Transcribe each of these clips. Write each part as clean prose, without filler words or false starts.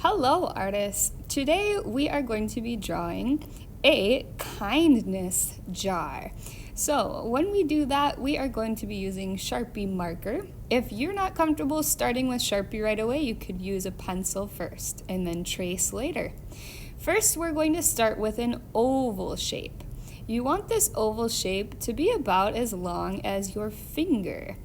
Hello, artists. Today we are going to be drawing a kindness jar. So when we do that, we are going to be using Sharpie marker. If you're not comfortable starting with Sharpie right away, you could use a pencil first and then trace later. First, we're going to start with an oval shape. You want this oval shape to be about as long as your finger.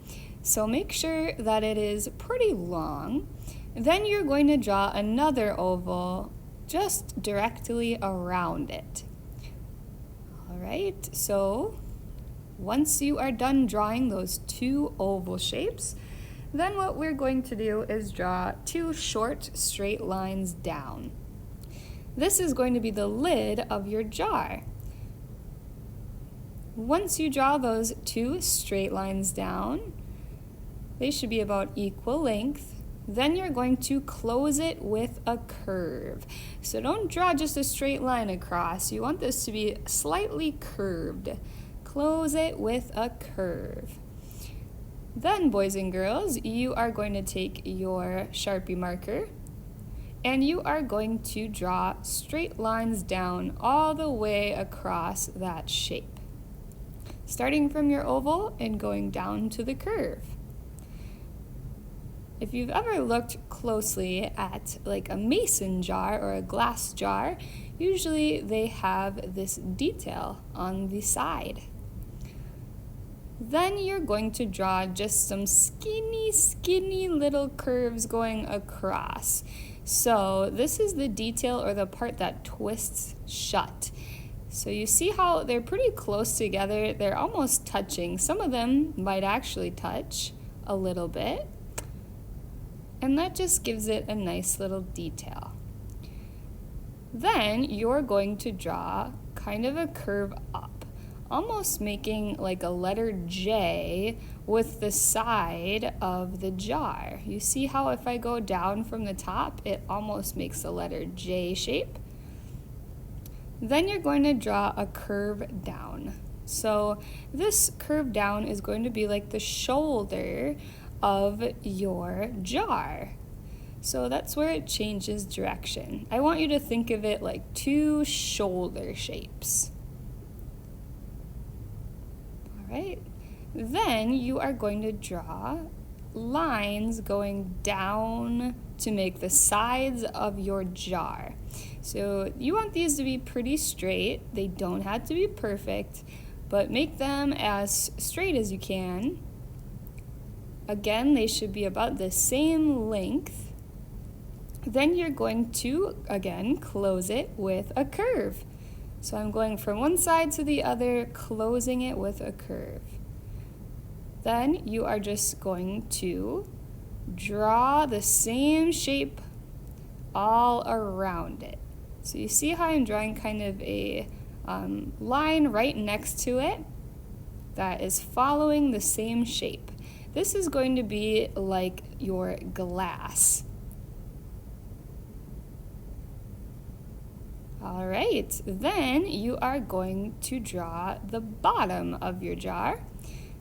So make sure that it is pretty long. Then you're going to draw another oval just directly around it. All right, so once you are done drawing those two oval shapes, then what we're going to do is draw two short straight lines down. This is going to be the lid of your jar. Once you draw those two straight lines down, they should be about equal length. Then you're going to close it with a curve. So don't draw just a straight line across. You want this to be slightly curved. Close it with a curve. Then, boys and girls, you are going to take your Sharpie marker and you are going to draw straight lines down all the way across that shape, starting from your oval and going down to the curve. If you've ever looked closely at like a mason jar or a glass jar, usually they have this detail on the side. Then you're going to draw just some skinny little curves going across. So this is the detail or the part that twists shut. So you see how they're pretty close together, they're almost touching. Some of them might actually touch a little bit. And that just gives it a nice little detail. Then you're going to draw kind of a curve up, almost making like a letter J with the side of the jar. You see how if I go down from the top, it almost makes a letter J shape? Then you're going to draw a curve down. So this curve down is going to be like the shoulder of your jar. So that's where it changes direction. I want you to think of it like two shoulder shapes. All right. Then you are going to draw lines going down to make the sides of your jar. So you want these to be pretty straight. They don't have to be perfect, but make them as straight as you can. Again, they should be about the same length. Then you're going to, again, close it with a curve. So I'm going from one side to the other, closing it with a curve. Then you are just going to draw the same shape all around it. So you see how I'm drawing kind of a line right next to it that is following the same shape. This is going to be like your glass. All right, then you are going to draw the bottom of your jar.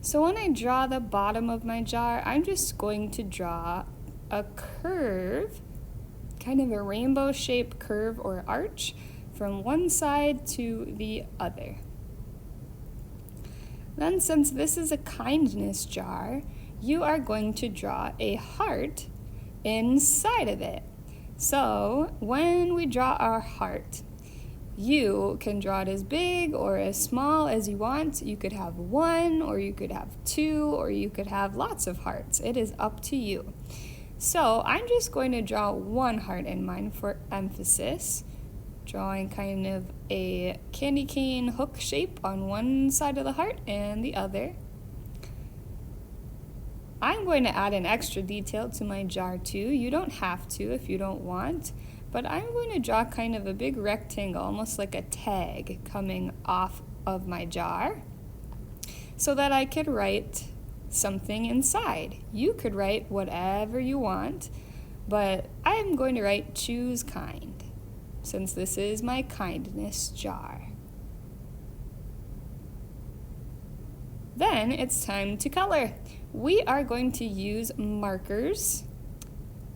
So when I draw the bottom of my jar, I'm just going to draw a curve, kind of a rainbow shape curve or arch from one side to the other. Then since this is a kindness jar, you are going to draw a heart inside of it. So when we draw our heart, you can draw it as big or as small as you want. You could have one, or you could have two, or you could have lots of hearts. It is up to you. So I'm just going to draw one heart in mine for emphasis, drawing kind of a candy cane hook shape on one side of the heart and the other. I'm going to add an extra detail to my jar too. You don't have to if you don't want, but I'm going to draw kind of a big rectangle, almost like a tag coming off of my jar so that I could write something inside. You could write whatever you want, but I'm going to write choose kind since this is my kindness jar. Then it's time to color. We are going to use markers.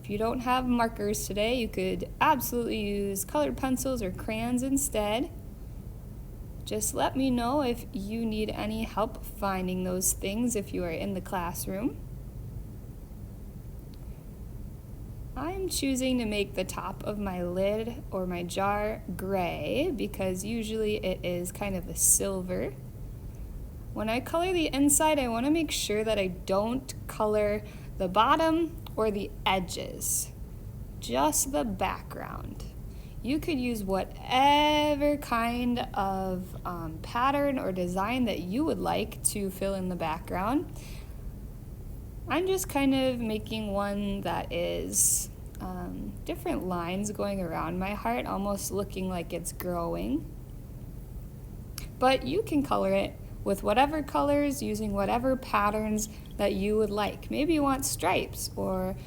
If you don't have markers today, you could absolutely use colored pencils or crayons instead. Just let me know if you need any help finding those things if you are in the classroom. I'm choosing to make the top of my lid or my jar gray because usually it is kind of a silver. When I color the inside, I want to make sure that I don't color the bottom or the edges, just the background. You could use whatever kind of pattern or design that you would like to fill in the background. I'm just kind of making one that is different lines going around my heart, almost looking like it's growing. But you can color it with whatever colors, using whatever patterns that you would like. Maybe you want stripes or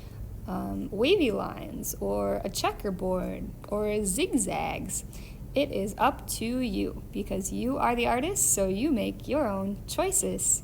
wavy lines or a checkerboard or zigzags. It is up to you because you are the artist, so you make your own choices.